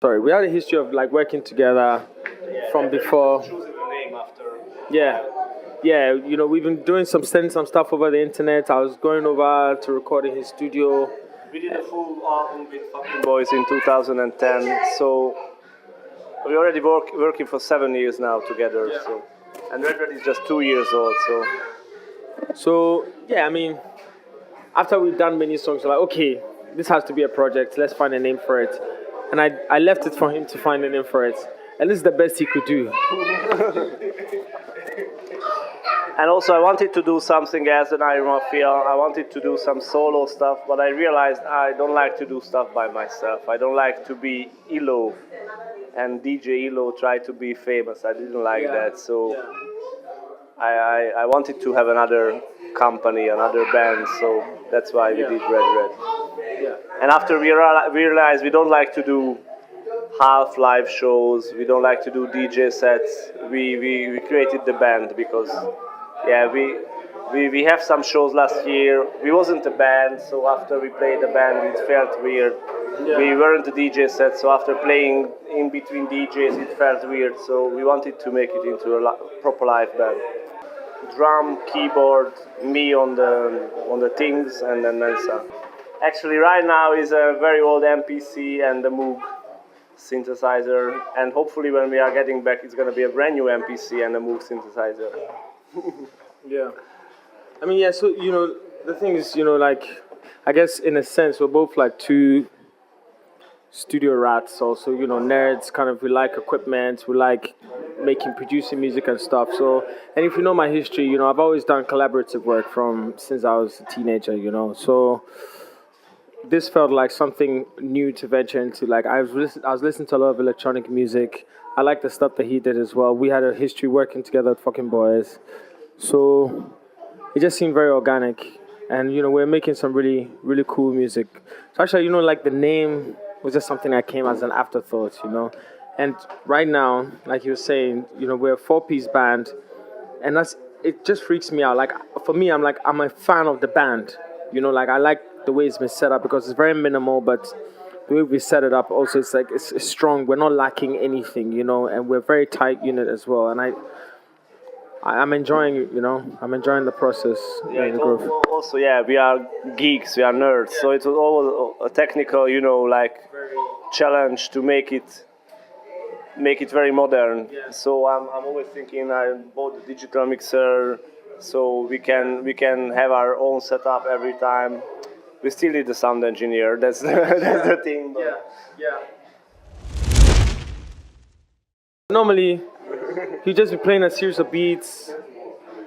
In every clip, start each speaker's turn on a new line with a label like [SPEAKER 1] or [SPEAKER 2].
[SPEAKER 1] Sorry, we had a history of like working together from before.
[SPEAKER 2] Choosing the name after.
[SPEAKER 1] Yeah, yeah. We've been doing sending some stuff over the internet. I was going over to record in his studio.
[SPEAKER 2] We did a full album with Fucking Boys in 2010, so we already working for 7 years now together.
[SPEAKER 1] Yeah.
[SPEAKER 2] So, and Red Red is just 2 years old.
[SPEAKER 1] So yeah, I mean, after we've done many songs, we're like, okay, this has to be a project. Let's find a name for it. And I left it for him to find a name for it. And this is the best he could do.
[SPEAKER 2] And also, I wanted to do something as an Iron Mafia. I wanted to do some solo stuff, but I realized I don't like to do stuff by myself. I don't like to be Elo and DJ Elo try to be famous. I didn't like that, so I wanted to have another company, another band. So that's why we did Red Red.
[SPEAKER 1] Yeah.
[SPEAKER 2] And after we realized we don't like to do half live shows, we don't like to do DJ sets, we created the band because we have some shows last year. We wasn't a band, so after we played the band it felt weird.
[SPEAKER 1] Yeah.
[SPEAKER 2] We weren't a DJ set, so after playing in between DJs it felt weird, so we wanted to make it into a proper live band. Drum, keyboard, me on the things, and then Mensa. Actually, right now is a very old MPC and the Moog synthesizer, and hopefully when we are getting back, it's going to be a brand new MPC and a Moog synthesizer.
[SPEAKER 1] Yeah. I mean, yeah, so, the thing is, like, I guess in a sense, we're both like two studio rats also, nerds, kind of, we like equipment, we like producing music and stuff. So, and if you know my history, I've always done collaborative work since I was a teenager, so this felt like something new to venture into. Like I was listening to a lot of electronic music. I like the stuff that he did as well. We had a history working together at Fucking Boys, so it just seemed very organic. And we're making some really really cool music. So actually, like the name was just something that came as an afterthought, And right now, like you were saying, we're a 4-piece band, and it just freaks me out. Like for me, I'm a fan of the band. Like I like the way it's been set up because it's very minimal, but the way we set it up also, it's like it's strong. We're not lacking anything, and we're a very tight unit as well. And I'm enjoying it, I'm enjoying the process.
[SPEAKER 2] Yeah,
[SPEAKER 1] the growth.
[SPEAKER 2] Also, we are geeks, we are nerds, so it was all a technical, challenge to make it very modern.
[SPEAKER 1] Yeah.
[SPEAKER 2] So I'm always thinking I bought a digital mixer, so we can have our own setup every time. We still need a sound engineer. That's the thing. But
[SPEAKER 1] Yeah. Normally, he'd just be playing a series of beats.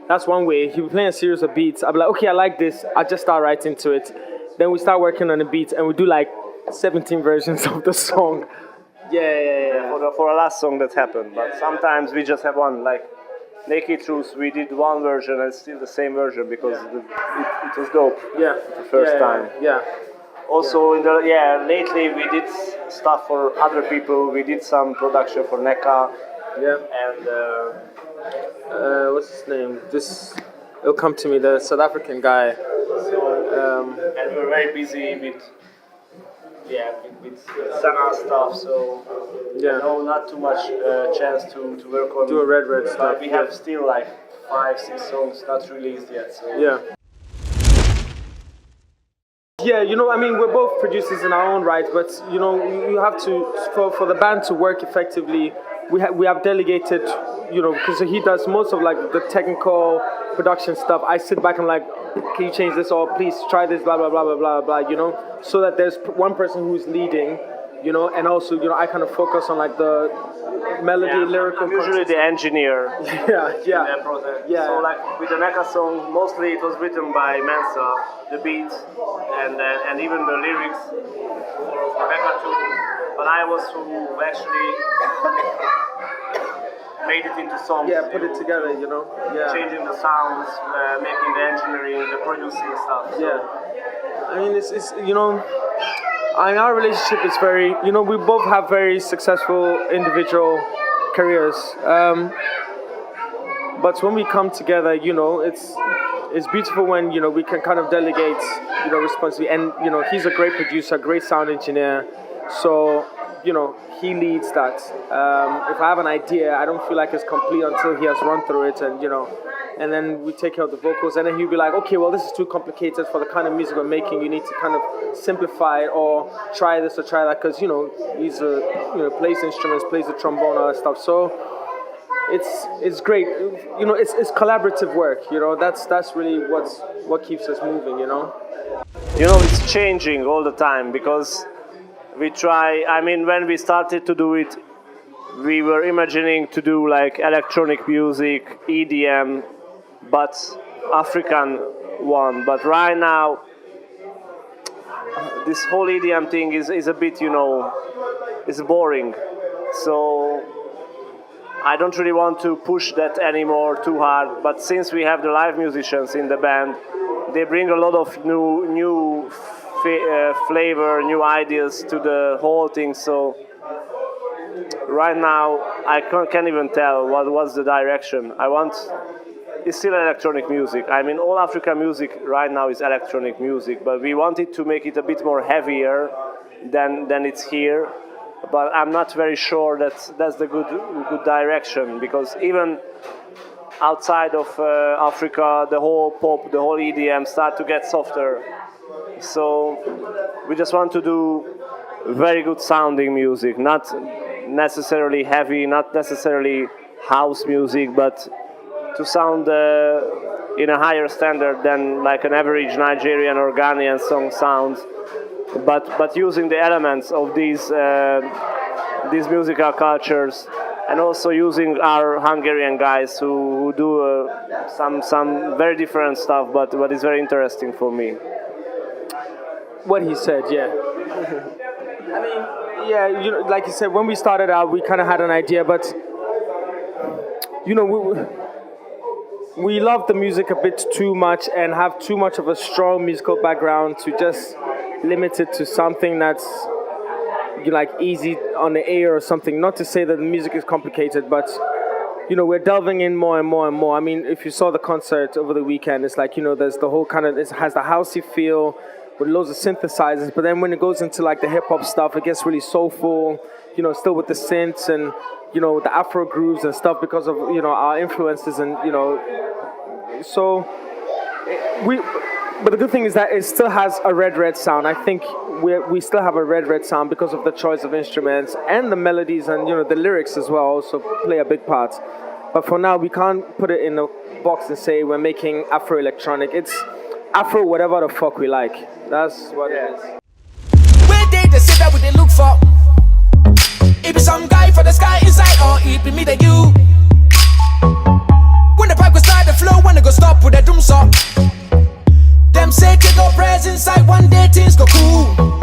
[SPEAKER 1] That's one way. He'd be playing a series of beats. I'd be like, okay, I like this. I just start writing to it. Then we start working on the beats, and we do like 17 versions of the song. Yeah.
[SPEAKER 2] For the last song that happened, but sometimes we just have one. Like Naked Truth, we did one version and it's still the same version because it was dope.
[SPEAKER 1] Yeah.
[SPEAKER 2] The first time.
[SPEAKER 1] Yeah.
[SPEAKER 2] Also, lately we did stuff for other people. We did some production for NECA.
[SPEAKER 1] Yeah.
[SPEAKER 2] And
[SPEAKER 1] what's his name? It'll come to me. The South African guy.
[SPEAKER 2] And we're very busy with Sana stuff. So not too much chance to work on.
[SPEAKER 1] Do a Red
[SPEAKER 2] but
[SPEAKER 1] stuff.
[SPEAKER 2] we have still like 5-6 songs not released yet. So.
[SPEAKER 1] Yeah. Yeah, I mean, we're both producers in our own right, but you have to for the band to work effectively. We have delegated, because he does most of like the technical production stuff. I sit back and I'm like, can you change this or please try this, blah blah blah blah blah blah, so that there's one person who's leading, and also I kind of focus on like the melody, lyrical.
[SPEAKER 2] I'm usually the engineer.
[SPEAKER 1] Yeah.
[SPEAKER 2] In that project.
[SPEAKER 1] Yeah.
[SPEAKER 2] So like with the NECA song, mostly it was written by Mensa, the beats, and even the lyrics for NECA too. But I was who actually made it into songs.
[SPEAKER 1] Yeah, put it together, Yeah.
[SPEAKER 2] Changing the sounds, making the engineering, the producing stuff. So.
[SPEAKER 1] Yeah. I mean, it's our relationship is very, we both have very successful individual careers. But when we come together, it's beautiful when, we can kind of delegate, responsibility. And, he's a great producer, great sound engineer. So he leads that. If I have an idea, I don't feel like it's complete until he has run through it, and then we take care of the vocals, and then he'll be like, okay, well, this is too complicated for the kind of music we're making. You need to kind of simplify it, or try this or try that, because he's plays instruments, plays the trombone, all that stuff. So it's great. It's collaborative work. That's really what keeps us moving.
[SPEAKER 2] It's changing all the time, because we try. I mean, when we started to do it, we were imagining to do like electronic music, EDM, but African one. But right now, this whole EDM thing is a bit, is boring. So I don't really want to push that anymore too hard. But since we have the live musicians in the band, they bring a lot of new flavor, new ideas to the whole thing. So right now, I can't even tell what's the direction. It's still electronic music. I mean, all African music right now is electronic music, but we wanted to make it a bit more heavier than it's here. But I'm not very sure that's the good direction, because even outside of Africa, the whole pop, the whole EDM start to get softer. So we just want to do very good sounding music, not necessarily heavy, not necessarily house music, but to sound in a higher standard than like an average Nigerian or Ghanaian song sounds, but using the elements of these musical cultures, and also using our Hungarian guys who do some very different stuff, but what is very interesting for me.
[SPEAKER 1] What he said, yeah. I mean, yeah, like you said, when we started out, we kind of had an idea, but we love the music a bit too much and have too much of a strong musical background to just limit it to something that's like easy on the ear or something. Not to say that the music is complicated, but we're delving in more and more and more. I mean, if you saw the concert over the weekend, it's like there's the whole kind of, it has the housey feel with loads of synthesizers, but then when it goes into like the hip hop stuff, it gets really soulful, still with the synths and the Afro grooves and stuff, because of our influences, and so but the good thing is that it still has a red sound. I think we still have a red sound because of the choice of instruments, and the melodies, and the lyrics as well also play a big part. But for now, we can't put it in a box and say we're making Afro electronic. It's Afro whatever the fuck we like. That's what it is.
[SPEAKER 3] Where they say that what they look for? It be some guy for the sky inside, or it be me that you. When the pipe go start the flow, when it go stop with the doom saw. Them say take our prayers inside, one day things go cool.